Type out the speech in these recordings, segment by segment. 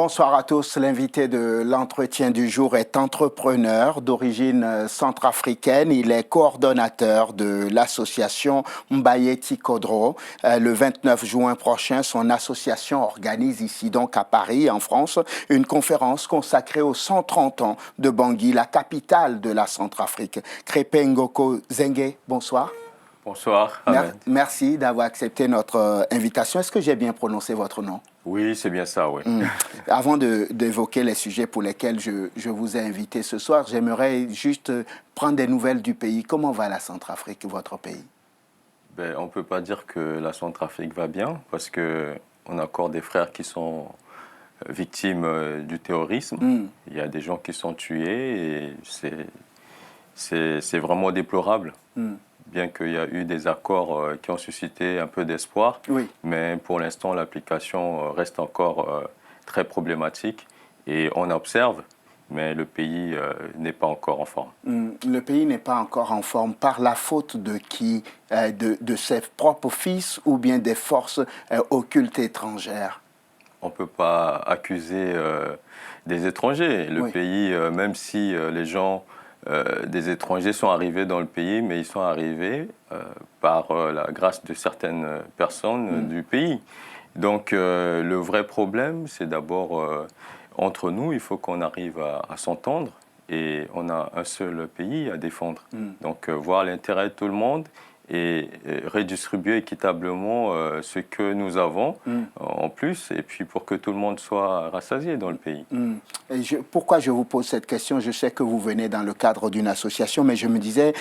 Bonsoir à tous. L'invité de l'entretien du jour est entrepreneur d'origine centrafricaine. Il est coordonnateur de l'association Mbayeti Kodro. Le 29 juin prochain, son association organise ici donc à Paris, en France, une conférence consacrée aux 130 ans de Bangui, la capitale de la Centrafrique. Krépin Ngoko Zengue, bonsoir. Bonsoir, Ahmed. Merci d'avoir accepté notre invitation. Est-ce que j'ai bien prononcé votre nom? Oui, c'est bien ça, oui. Avant d'évoquer les sujets pour lesquels je vous ai invité ce soir, j'aimerais juste prendre des nouvelles du pays. Comment va la Centrafrique, votre pays? On ne peut pas dire que la Centrafrique va bien parce qu'on a encore des frères qui sont victimes du terrorisme. Il y a des gens qui sont tués et c'est vraiment déplorable. Bien qu'il y a eu des accords qui ont suscité un peu d'espoir, oui. Mais pour l'instant, l'application reste encore très problématique et on observe, mais le pays n'est pas encore en forme. Le pays n'est pas encore en forme par la faute de qui? De ses propres fils ou bien des forces occultes étrangères? On ne peut pas accuser des étrangers. Le pays, même si les gens... des étrangers sont arrivés dans le pays, mais ils sont arrivés par la grâce de certaines personnes du pays. Donc le vrai problème, c'est d'abord entre nous, il faut qu'on arrive à s'entendre et on a un seul pays à défendre. Donc voir l'intérêt de tout le monde et redistribuer équitablement ce que nous avons en plus, et puis pour que tout le monde soit rassasié dans le pays. Pourquoi je vous pose cette question? Je sais que vous venez dans le cadre d'une association, mais je me disais,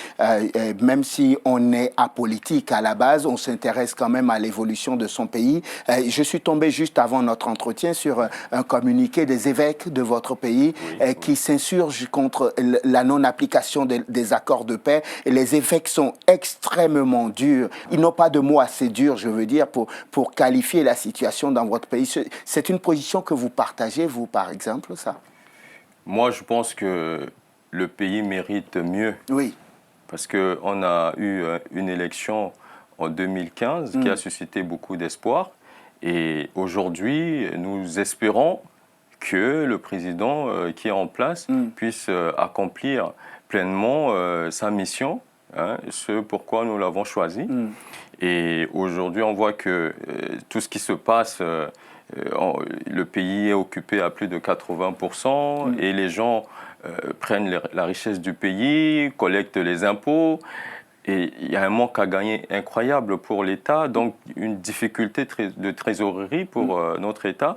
même si on est apolitique à la base, on s'intéresse quand même à l'évolution de son pays. Je suis tombé juste avant notre entretien sur un communiqué des évêques de votre pays qui s'insurgent contre la non-application des accords de paix. Et les évêques sont extrêmement durs. Ils n'ont pas de mots assez durs, je veux dire, pour qualifier la situation dans votre pays. C'est une position que vous partagez, vous, par exemple, ça? Moi, je pense que le pays mérite mieux. Oui. Parce qu'on a eu une élection en 2015 qui a suscité beaucoup d'espoir. Et aujourd'hui, nous espérons que le président qui est en place puisse accomplir pleinement sa mission. Ce pourquoi nous l'avons choisi. Et aujourd'hui, on voit que tout ce qui se passe, le pays est occupé à plus de 80% et les gens prennent la richesse du pays, collectent les impôts. Et il y a un manque à gagner incroyable pour l'État, donc une difficulté de trésorerie pour notre État.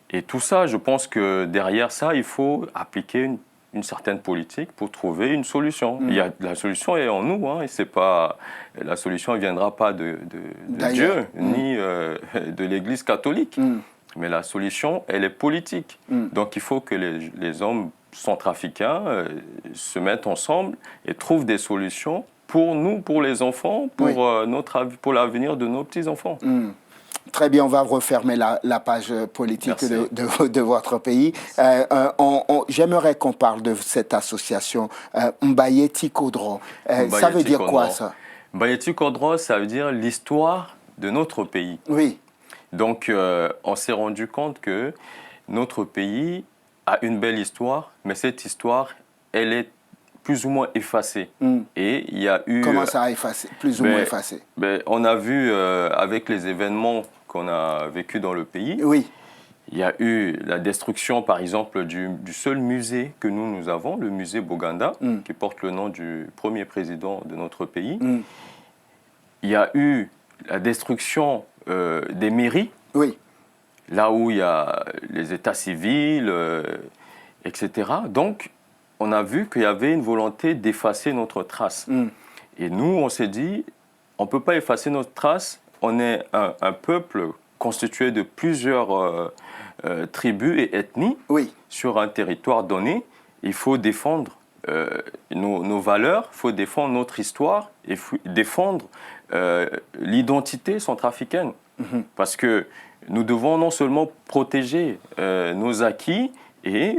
Et tout ça, je pense que derrière ça, il faut appliquer une certaine politique pour trouver une solution. La solution est en nous, et c'est pas, la solution ne viendra pas de Dieu, ni de l'Église catholique. Mais la solution, elle est politique. Donc il faut que les hommes centrafricains se mettent ensemble et trouvent des solutions pour nous, pour les enfants, pour l'avenir de nos petits-enfants. Très bien, on va refermer la page politique de votre pays. J'aimerais qu'on parle de cette association Mbayeti Kodro. Ça veut dire quoi, ça? Mbayeti Kodro, ça veut dire l'histoire de notre pays. Oui. Donc, on s'est rendu compte que notre pays a une belle histoire, mais cette histoire, elle est plus ou moins effacée. Et il y a eu... Comment ça a effacé, plus ou moins effacé? On a vu avec les événements qu'on a vécu dans le pays. Oui. Il y a eu la destruction, par exemple, du seul musée que nous avons, le musée Boganda, qui porte le nom du premier président de notre pays. Il y a eu la destruction des mairies, là où il y a les états civils, etc. Donc, on a vu qu'il y avait une volonté d'effacer notre trace. Et nous, on s'est dit, on ne peut pas effacer notre trace. On est un peuple constitué de plusieurs tribus et ethnies sur un territoire donné. Il faut défendre nos valeurs, il faut défendre notre histoire et défendre l'identité centrafricaine. Parce que nous devons non seulement protéger nos acquis et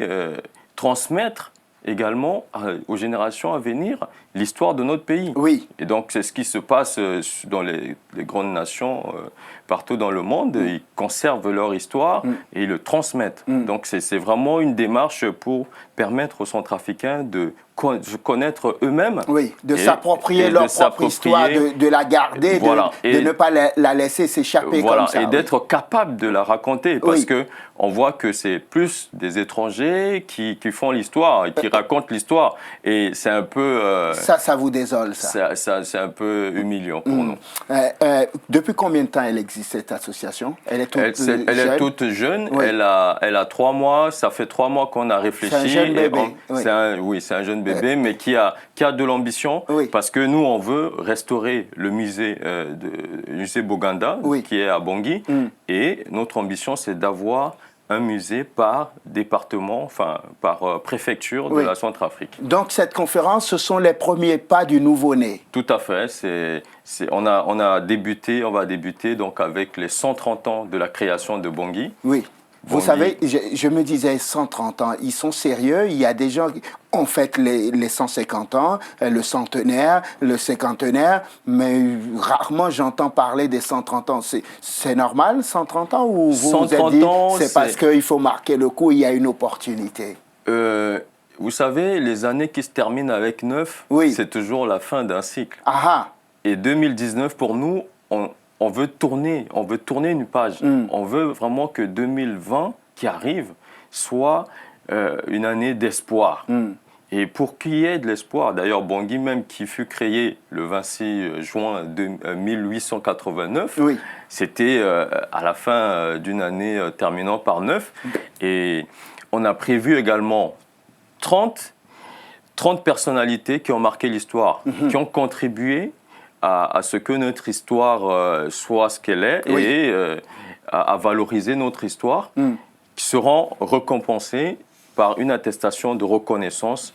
transmettre également aux générations à venir l'histoire de notre pays. Oui. Et donc, c'est ce qui se passe dans les grandes nations partout dans le monde. Ils conservent leur histoire et ils le transmettent. Donc, c'est vraiment une démarche pour permettre aux Centrafricains de connaître eux-mêmes. Oui, de s'approprier leur propre histoire, de la garder, voilà, de ne pas la laisser s'échapper comme ça. Et d'être capable de la raconter, parce que on voit que c'est plus des étrangers qui font l'histoire, qui racontent l'histoire. Et c'est un peu... ça vous désole, ça. C'est un peu humiliant pour nous. Depuis combien de temps elle existe, cette association? Elle est toute jeune. Elle est toute jeune. Oui. Elle a 3 mois. Ça fait 3 mois qu'on a réfléchi. C'est un jeune bébé. C'est un jeune bébé, mais qui a de l'ambition. Oui. Parce que nous, on veut restaurer le musée Boganda, qui est à Bangui. Et notre ambition, c'est d'avoir un musée par département, enfin par préfecture de la Centrafrique. Donc cette conférence, ce sont les premiers pas du nouveau-né. Tout à fait. On va débuter donc avec les 130 ans de la création de Bangui. Oui. Vous savez, je me disais 130 ans, ils sont sérieux. Il y a des gens qui ont fait les 150 ans, le centenaire, le cinquantenaire, mais rarement j'entends parler des 130 ans. C'est normal, 130 ans, ou vous vous êtes dit c'est parce qu'il faut marquer le coup, il y a une opportunité? Vous savez, les années qui se terminent avec 9, c'est toujours la fin d'un cycle. Aha. Et 2019, pour nous, on veut tourner une page. On veut vraiment que 2020, qui arrive, soit une année d'espoir. Et pour qu'il y ait de l'espoir, d'ailleurs, Bangui même, qui fut créé le 26 juin 1889, c'était à la fin d'une année terminant par 9. Et on a prévu également 30 personnalités qui ont marqué l'histoire, qui ont contribué à ce que notre histoire soit ce qu'elle est et à valoriser notre histoire, qui seront récompensés par une attestation de reconnaissance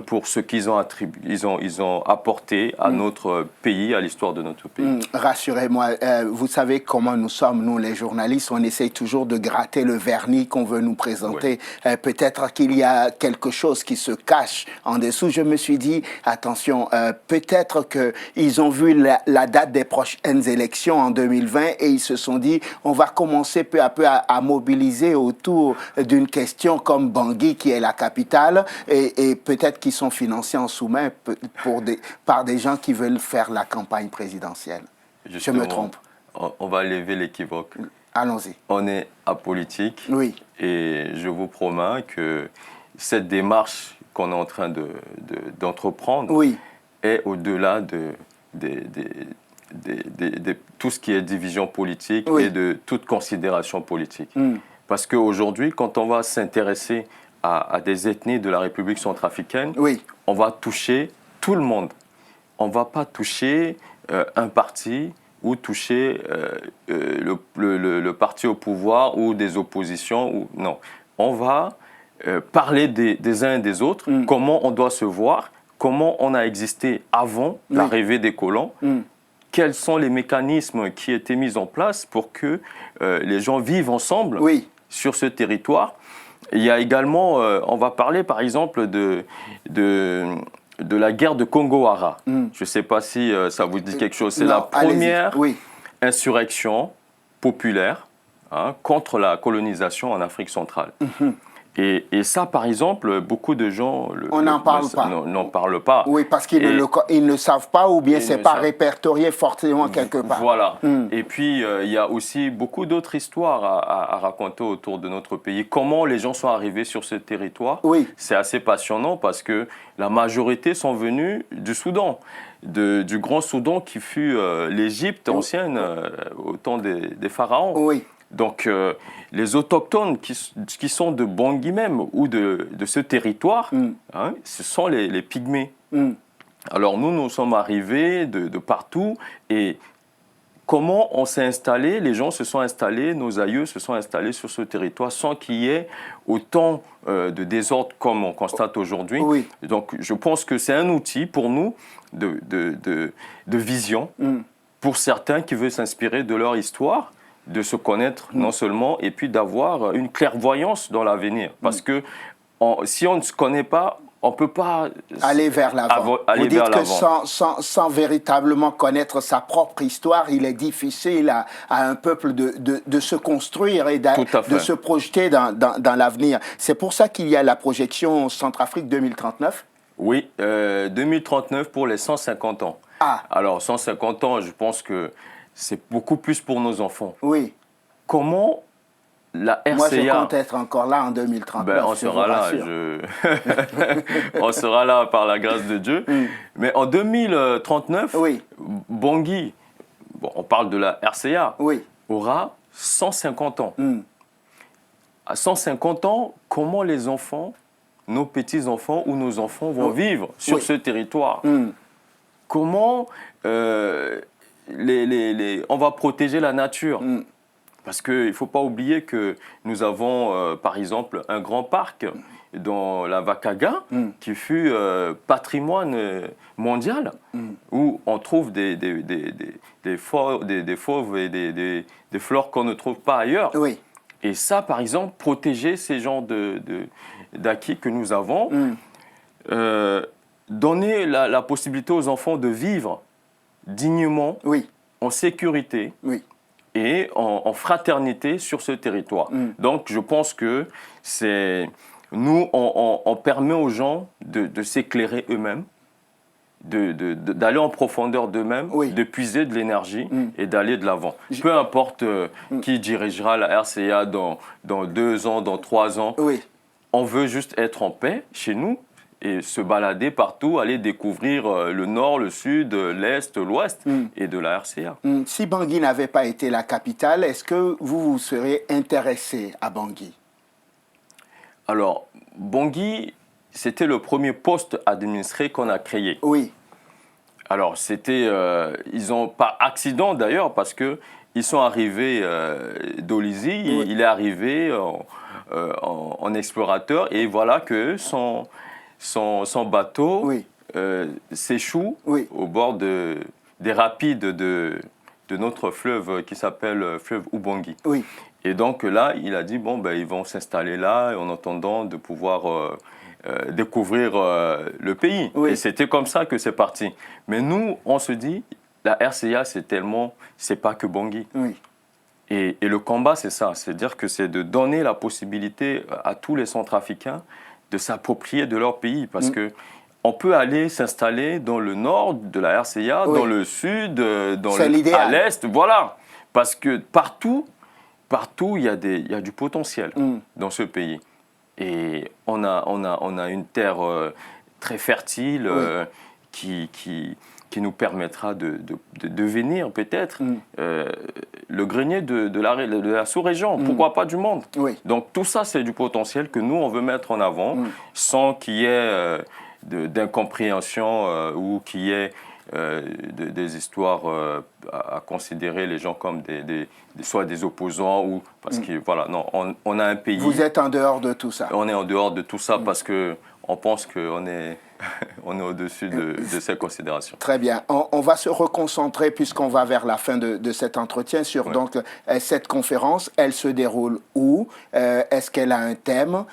pour ce qu'ils ont apporté à notre pays, à l'histoire de notre pays. Rassurez-moi, vous savez comment nous sommes, nous les journalistes, on essaye toujours de gratter le vernis qu'on veut nous présenter. Peut-être qu'il y a quelque chose qui se cache en dessous. Je me suis dit, attention, peut-être qu'ils ont vu la date des prochaines élections en 2020 et ils se sont dit, on va commencer peu à peu à mobiliser autour d'une question comme Bangui, qui est la capitale, et peut-être qui sont financés en sous-main par des gens qui veulent faire la campagne présidentielle. Justement, je me trompe? On va lever l'équivoque. Allons-y. On est apolitique. Et je vous promets que cette démarche qu'on est en train d'entreprendre est au-delà de tout ce qui est division politique et de toute considération politique. Parce qu'aujourd'hui, quand on va s'intéresser à des ethnies de la République centrafricaine, on va toucher tout le monde. On ne va pas toucher un parti ou toucher le parti au pouvoir ou des oppositions. Non, on va parler des uns et des autres, comment on doit se voir, comment on a existé avant l'arrivée des colons, quels sont les mécanismes qui étaient mis en place pour que les gens vivent ensemble sur ce territoire. Il y a également, on va parler par exemple de la guerre de Congo-Ara. Je ne sais pas si ça vous dit quelque chose. C'est la première insurrection populaire contre la colonisation en Afrique centrale. Et ça, par exemple, beaucoup de gens n'en parlent pas. Oui, parce qu'ils ne le savent pas ou bien ce n'est pas répertorié forcément quelque part. Voilà. Et puis, il y a aussi beaucoup d'autres histoires à raconter autour de notre pays. Comment les gens sont arrivés sur ce territoire. C'est assez passionnant parce que la majorité sont venus du Soudan. Du Grand Soudan qui fut l'Égypte ancienne au temps des pharaons. Donc, les autochtones qui sont de Bangui même ou de ce territoire, ce sont les pygmées. Alors, nous sommes arrivés de partout et comment on s'est installé? Les gens se sont installés, nos aïeux se sont installés sur ce territoire sans qu'il y ait autant de désordre comme on constate aujourd'hui. Donc, je pense que c'est un outil pour nous de vision, pour certains qui veulent s'inspirer de leur histoire, de se connaître non seulement, et puis d'avoir une clairvoyance dans l'avenir. Parce que si on ne se connaît pas, on ne peut pas aller vers l'avant. Vous dites que sans véritablement connaître sa propre histoire, il est difficile à un peuple de se construire et de se projeter dans l'avenir. C'est pour ça qu'il y a la projection Centrafrique 2039. Oui, 2039 pour les 150 ans. Ah. Alors, 150 ans, je pense que c'est beaucoup plus pour nos enfants. Oui. Comment la RCA... Moi, je compte être encore là en 2039. On sera là. On sera là par la grâce de Dieu. Mais en 2039, oui. Bangui, on parle de la RCA, oui. aura 150 ans. À 150 ans, comment les enfants, nos petits-enfants ou nos enfants vont vivre sur ce territoire? Comment on va protéger la nature? Parce qu'il ne faut pas oublier que nous avons, par exemple, un grand parc dans la Vakaga qui fut patrimoine mondial, où on trouve des fauves et des flores qu'on ne trouve pas ailleurs. Oui. Et ça, par exemple, protéger ces genres d'acquis que nous avons, donner la possibilité aux enfants de vivre dignement, en sécurité, et en fraternité sur ce territoire. Donc, je pense que on permet aux gens de s'éclairer eux-mêmes, d'aller en profondeur d'eux-mêmes, de puiser de l'énergie et d'aller de l'avant. Peu importe qui dirigera la RCA dans 2 ans, dans 3 ans, on veut juste être en paix chez nous et se balader partout, aller découvrir le nord, le sud, l'est, l'ouest et de la RCA. Si Bangui n'avait pas été la capitale, est-ce que vous serez intéressé à Bangui? Alors, Bangui, c'était le premier poste administré qu'on a créé. Oui. Alors, c'était, ils n'ont pas accident d'ailleurs, parce qu'ils sont arrivés d'Olizy, il est arrivé en explorateur, et voilà que son bateau s'échoue au bord des rapides de notre fleuve qui s'appelle fleuve Ubangui. Oui. Et donc là, il a dit, ils vont s'installer là en attendant de pouvoir découvrir le pays. Et c'était comme ça que c'est parti. Mais nous, on se dit, la RCA, c'est pas que Bangui. Et le combat, c'est ça. C'est-à-dire que c'est de donner la possibilité à tous les Centrafricains de s'approprier de leur pays. Parce que on peut aller s'installer dans le nord de la RCA, dans le sud, à l'est. Voilà. Parce que partout, il y a du potentiel dans ce pays. Et on a une terre très fertile qui nous permettra de devenir peut-être le grenier de la sous-région, pourquoi pas du monde. Donc tout ça, c'est du potentiel que nous, on veut mettre en avant sans qu'il y ait d'incompréhension ou qu'il y ait des histoires à considérer les gens comme soit des opposants ou parce que voilà, non, on a un pays. Vous êtes en dehors de tout ça. On est en dehors de tout ça parce que on pense qu'on est au-dessus de ces considérations. Très bien. On va se reconcentrer, puisqu'on va vers la fin de cet entretien, sur donc, cette conférence. Elle se déroule où? Est-ce qu'elle a un thème?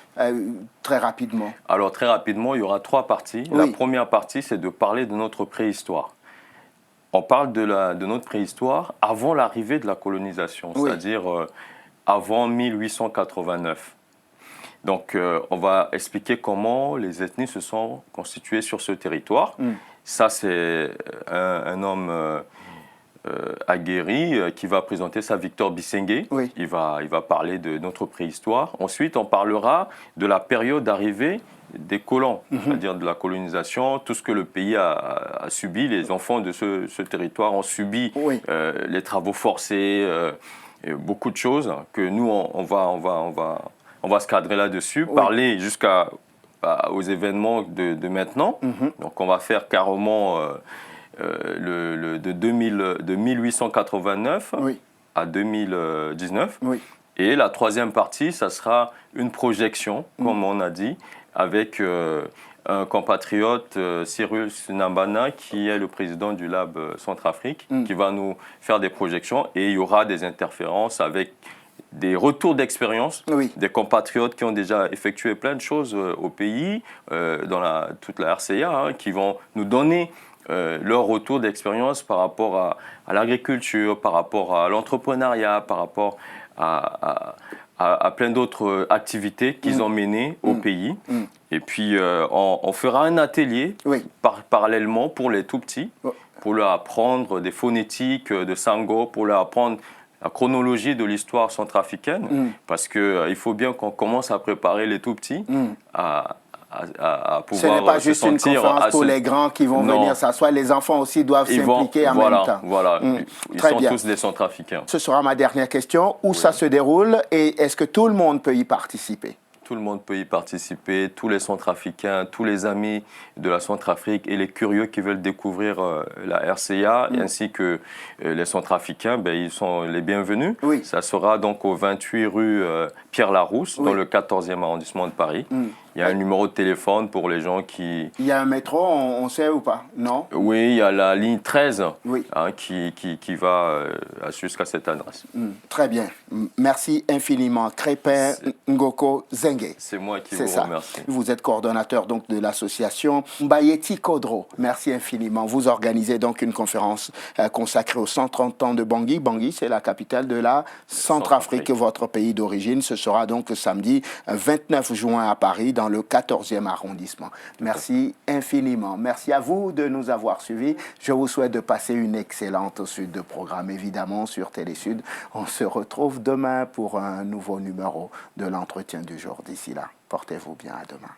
Très rapidement. Alors, très rapidement, il y aura 3 parties. La première partie, c'est de parler de notre préhistoire. On parle de notre préhistoire avant l'arrivée de la colonisation, c'est-à-dire avant 1889. Donc, on va expliquer comment les ethnies se sont constituées sur ce territoire. Ça, c'est un homme aguerri qui va présenter ça, Victor Bissengue. Il va parler de notre préhistoire. Ensuite, on parlera de la période d'arrivée des colons, c'est-à-dire de la colonisation, tout ce que le pays a subi. Les enfants de ce territoire ont subi les travaux forcés, beaucoup de choses que nous, on va se cadrer là-dessus, parler aux événements de maintenant. Donc, on va faire carrément de 1889 à 2019. Et la troisième partie, ça sera une projection, comme on a dit, avec un compatriote, Cyrus Nambana, qui est le président du Lab Centrafrique, qui va nous faire des projections. Et il y aura des interférences avec des retours d'expérience, oui. des compatriotes qui ont déjà effectué plein de choses au pays, dans toute la RCA, hein, qui vont nous donner leur retour d'expérience par rapport à l'agriculture, par rapport à l'entrepreneuriat, par rapport à plein d'autres activités qu'ils ont menées au pays. Et puis, on fera un atelier parallèlement pour les tout-petits, pour leur apprendre des phonétiques de Sango, pour leur apprendre la chronologie de l'histoire centrafricaine, parce qu'il faut bien qu'on commence à préparer les tout-petits à pouvoir ce n'est pas juste une conférence pour les grands qui vont venir s'asseoir, les enfants aussi doivent s'impliquer en même temps. Voilà, ils sont tous des Centrafricains. Ce sera ma dernière question. Où ça se déroule et est-ce que tout le monde peut y participer? Tout le monde peut y participer, tous les Centrafricains, tous les amis de la Centrafrique et les curieux qui veulent découvrir la RCA, ainsi que les Centrafricains, ils sont les bienvenus. Oui. Ça sera donc au 28 rue Pierre Larousse, dans le 14e arrondissement de Paris. Il y a un numéro de téléphone pour les gens qui... Il y a un métro, on sait ou pas? Non? Oui, il y a la ligne 13 qui va jusqu'à cette adresse. Très bien. Merci infiniment. Crépin Ngoko Zengue. C'est moi qui vous remercie. Vous êtes coordonnateur donc, de l'association Mbayeti Kodro. Merci infiniment. Vous organisez donc une conférence consacrée aux 130 ans de Bangui. Bangui, c'est la capitale de la Centrafrique, votre pays d'origine. Ce sera donc samedi 29 juin à Paris, dans le 14e arrondissement. Merci infiniment. Merci à vous de nous avoir suivis. Je vous souhaite de passer une excellente suite de programmes, évidemment, sur Télésud. On se retrouve demain pour un nouveau numéro de l'entretien du jour. D'ici là, portez-vous bien, à demain.